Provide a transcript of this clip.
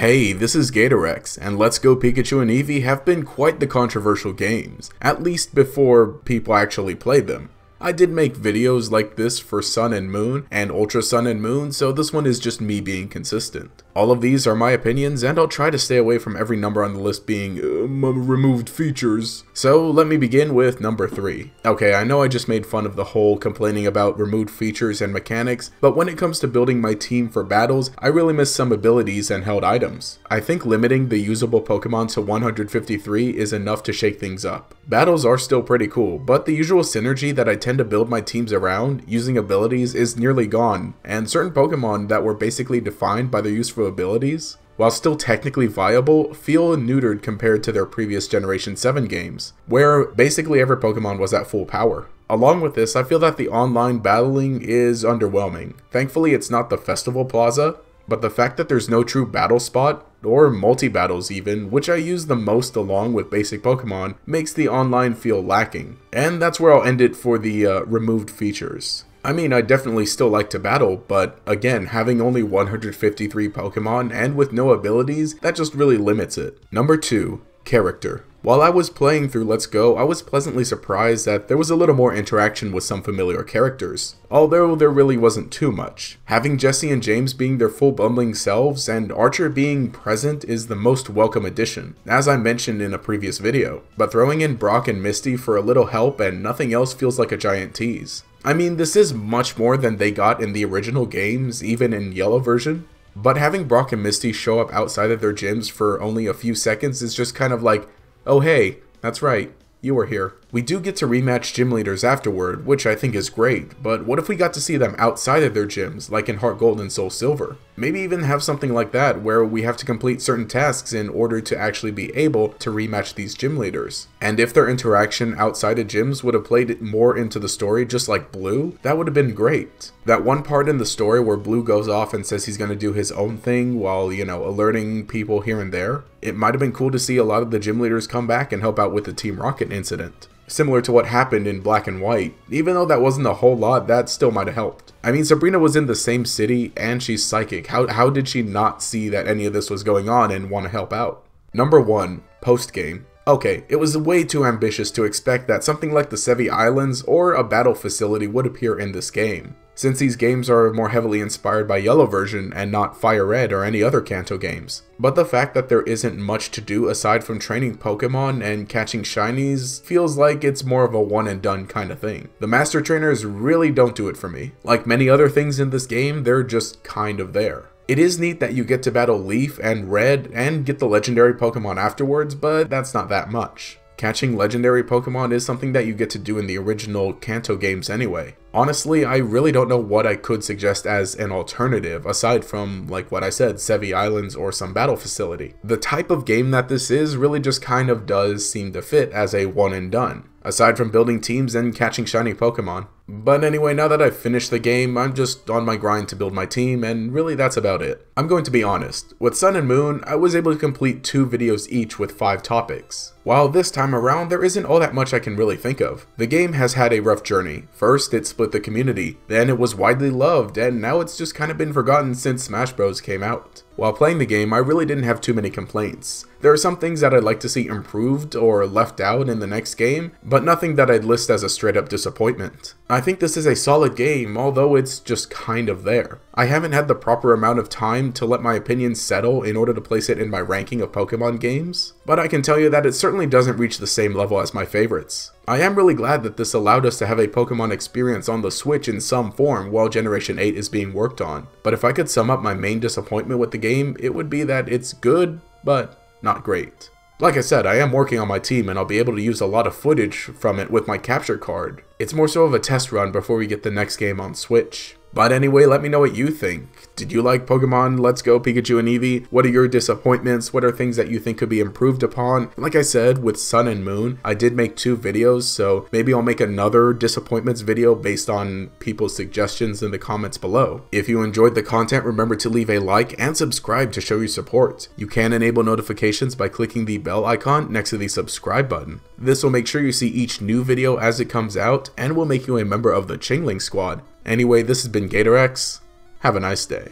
Hey, this is Gatorex, and Let's Go Pikachu and Eevee have been quite the controversial games, at least before people actually played them. I did make videos like this for Sun and Moon and Ultra Sun and Moon, so this one is just me being consistent. All of these are my opinions, and I'll try to stay away from every number on the list being removed features. So let me begin with number 3. Okay, I know I just made fun of the whole complaining about removed features and mechanics, but when it comes to building my team for battles, I really miss some abilities and held items. I think limiting the usable Pokemon to 153 is enough to shake things up. Battles are still pretty cool, but the usual synergy that I tend to build my teams around, using abilities, is nearly gone, and certain Pokemon that were basically defined by their useful abilities, while still technically viable, feel neutered compared to their previous Generation 7 games, where basically every Pokemon was at full power. Along with this, I feel that the online battling is underwhelming. Thankfully, it's not the Festival Plaza, but the fact that there's no true battle spot, or multi-battles even, which I use the most along with basic Pokemon, makes the online feel lacking. And that's where I'll end it for the removed features. I mean, I definitely still like to battle, but again, having only 153 Pokemon and with no abilities, that just really limits it. Number 2, character. While I was playing through Let's Go, I was pleasantly surprised that there was a little more interaction with some familiar characters, although there really wasn't too much. Having Jesse and James being their full bumbling selves and Archer being present is the most welcome addition, as I mentioned in a previous video, but throwing in Brock and Misty for a little help and nothing else feels like a giant tease. I mean, this is much more than they got in the original games, even in Yellow version. But having Brock and Misty show up outside of their gyms for only a few seconds is just kind of like, oh hey, that's right, you were here. We do get to rematch gym leaders afterward, which I think is great, but what if we got to see them outside of their gyms, like in Heart Gold and Soul Silver? Maybe even have something like that, where we have to complete certain tasks in order to actually be able to rematch these gym leaders. And if their interaction outside of gyms would have played more into the story, just like Blue, that would have been great. That one part in the story where Blue goes off and says he's going to do his own thing while, alerting people here and there, it might have been cool to see a lot of the gym leaders come back and help out with the Team Rocket incident. Similar to what happened in Black and White. Even though that wasn't a whole lot, that still might have helped. I mean, Sabrina was in the same city and she's psychic. How did she not see that any of this was going on and want to help out? Number 1, post-game. Okay, it was way too ambitious to expect that something like the Sevi Islands or a battle facility would appear in this game, since these games are more heavily inspired by Yellow version and not Fire Red or any other Kanto games. But the fact that there isn't much to do aside from training Pokemon and catching shinies feels like it's more of a one and done kind of thing. The Master Trainers really don't do it for me. Like many other things in this game, they're just kind of there. It is neat that you get to battle Leaf and Red and get the legendary Pokemon afterwards, but that's not that much. Catching legendary Pokemon is something that you get to do in the original Kanto games anyway. Honestly, I really don't know what I could suggest as an alternative, aside from, like what I said, Sevi Islands or some battle facility. The type of game that this is really just kind of does seem to fit as a one and done, aside from building teams and catching shiny Pokemon. But anyway, now that I've finished the game, I'm just on my grind to build my team, and really that's about it. I'm going to be honest, with Sun and Moon, I was able to complete 2 videos each with 5 topics. While this time around, there isn't all that much I can really think of. The game has had a rough journey. First, it split the community, then it was widely loved, and now it's just kind of been forgotten since Smash Bros came out. While playing the game, I really didn't have too many complaints. There are some things that I'd like to see improved or left out in the next game, but nothing that I'd list as a straight up disappointment. I think this is a solid game, although it's just kind of there. I haven't had the proper amount of time to let my opinions settle in order to place it in my ranking of Pokemon games, but I can tell you that it certainly doesn't reach the same level as my favorites. I am really glad that this allowed us to have a Pokemon experience on the Switch in some form while Generation 8 is being worked on, but if I could sum up my main disappointment with the game, it would be that it's good, but not great. Like I said, I am working on my team and I'll be able to use a lot of footage from it with my capture card. It's more so of a test run before we get the next game on Switch. But anyway, let me know what you think. Did you like Pokemon Let's Go Pikachu and Eevee? What are your disappointments? What are things that you think could be improved upon? Like I said, with Sun and Moon, I did make 2 videos, so maybe I'll make another disappointments video based on people's suggestions in the comments below. If you enjoyed the content, remember to leave a like and subscribe to show your support. You can enable notifications by clicking the bell icon next to the subscribe button. This will make sure you see each new video as it comes out and will make you a member of the Chingling Squad. Anyway, this has been Gatorex. Have a nice day.